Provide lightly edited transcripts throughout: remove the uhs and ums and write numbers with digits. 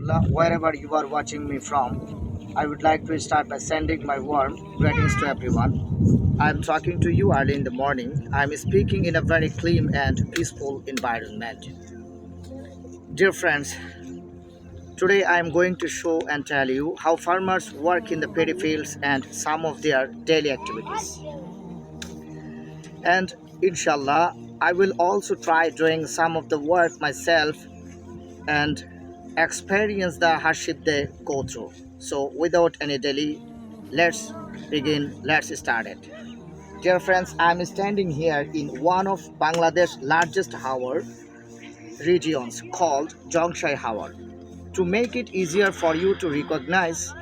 Wherever you are watching me from, I would like to start by sending my warm greetings to everyone. I'm talking to you early in the morning. I'm speaking in a very clean and peaceful environment. Dear friends, today I am going to show and tell you how farmers work in the paddy fields and some of their daily activities. And inshallah, I will also try doing some of the work myself and experience the hardship they go through. So, without any delay, let's begin. Let's start it. Dear friends, I'm standing here in one of Bangladesh's largest Hawar regions called Jongshai Hawar. To make it easier for you to recognize,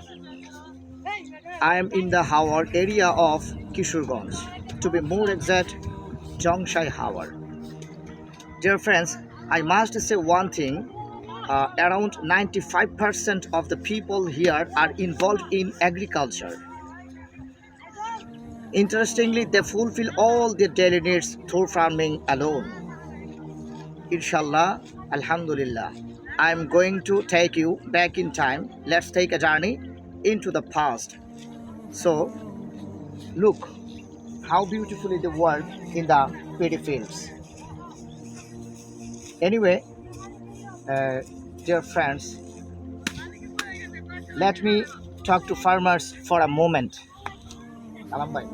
I am in the Hawar area of Kishorganj. To be more exact, Jongshai Hawar. Dear friends, I must say one thing. Around 95% of the people here are involved in agriculture. Interestingly, they fulfill all their daily needs through farming alone. Inshallah, Alhamdulillah. I'm going to take you back in time. Let's take a journey into the past. So, look how beautifully they work in the paddy fields. Anyway, uh, dear friends, let me talk to farmers for a moment. Alam bhai,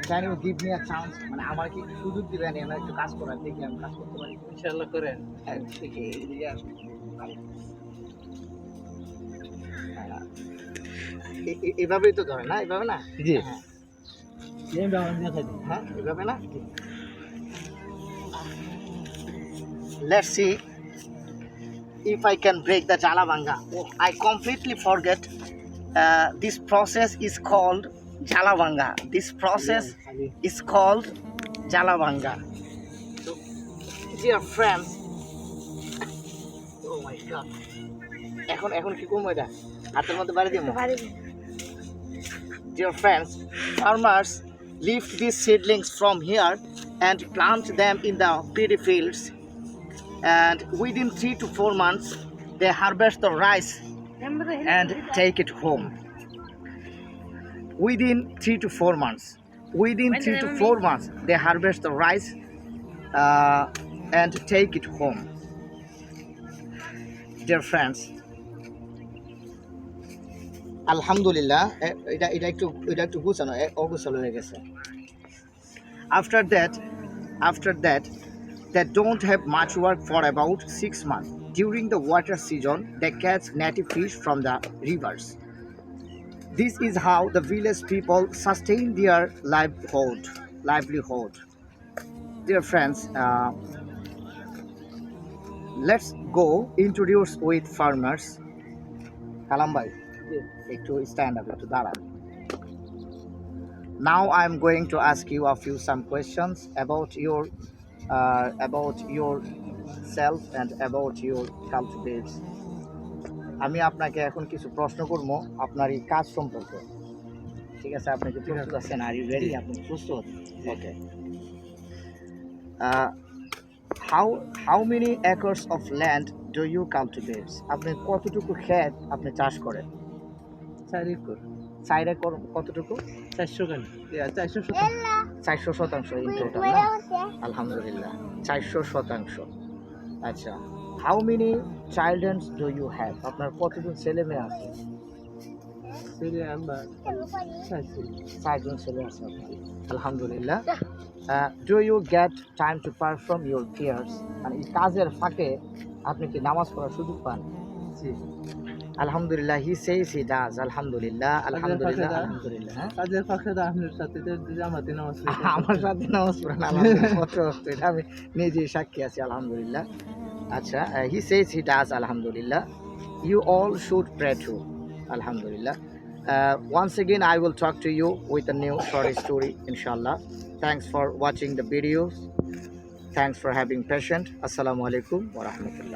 can you give me a chance? মানে আমার কি একটু সুযোগ দিবেন এমন একটু কাজ করার দেখি আমি কাজ করতে পারি ইনশাআল্লাহ করেন। হ্যাঁ, দেখি এদিকে আসুন। এভাবেই তো ধরে না এভাবে না জি। হ্যাঁ এই বাবা দেখাই দিন। হ্যাঁ এভাবে না let's see if I can break the jalabanga. Oh, I completely forget this process is called jalabanga. This process is called jalabanga. So, dear friends, oh my god, এখন এখন কি করবো এটা হাতের মধ্যে বাড়ি দিব dear friends, farmers lift these seedlings from here and plant them in the paddy fields, and within 3 to 4 months they harvest the rice and take it home. Within 3 to 4 months, within 3 to 4 months they harvest the rice and take it home. Dear friends, আলহামদুলিল্লাহ এটা এটা একটু গুছানো অগুছালো হয়ে গেছে after that they don't have much work for about 6 months. During the water season they catch native fish from the rivers. This is how the village people sustain their livelihood. Dear friends, let's go introduce with farmers. Kalam bhai, একটু stand up, একটু দাঁড়ান. Now I'm going to ask you some questions about yourself and about your cultivates. আমি আপনাকে এখন কিছু প্রশ্ন করব আপনার এই কাজ সম্পর্কে, ঠিক আছে? আপনি কি প্রস্তুত আছেন? Are you ready? আপনি প্রস্তুত? ওকে. How many acres of land do you cultivate? আপনি কতটুকু ক্ষেত আপনি চাষ করেন? 4 একর। 4 একর কতটুকু? 400 গান। 400 400 শতাংশ ইন টোটাল না? আলহামদুলিল্লাহ 400 শতাংশ। আচ্ছা, how many childrens do you have? আপনার কতজন ছেলে মেয়ে আছে? ছেলে আমার 4জন ছেলে আছে আপনার। আলহামদুলিল্লাহ। Do you get time to perform your prayers? মানে এই কাজের ফাঁকে আপনি কি নামাজ পড়ার সুযোগ পান? জি। আলহামদুলিল্লাহ, হি সেজ হি ডাজ। আলহামদুলিল্লাহ আলহামদুলিল্লাহ আলহামদুলিল্লাহ। হ্যাঁ, কাজের ফাঁকে তো আপনার সাথে জামাতে নামাজ পড়ি। আমার সাথে নামাজ পড়েন আলহামদুলিল্লাহ, কত অর্থ এটা আমি নিজেই সাক্ষী আছি আলহামদুলিল্লাহ। আচ্ছা, হি সেজ হি ডাজ আলহামদুলিল্লাহ। You all should pray too. Alhamdulillah. Once again, I will talk to you with a new short story, inshallah. Thanks for watching the videos. Thanks for having patience. Assalamu alaikum wa rahmatullah.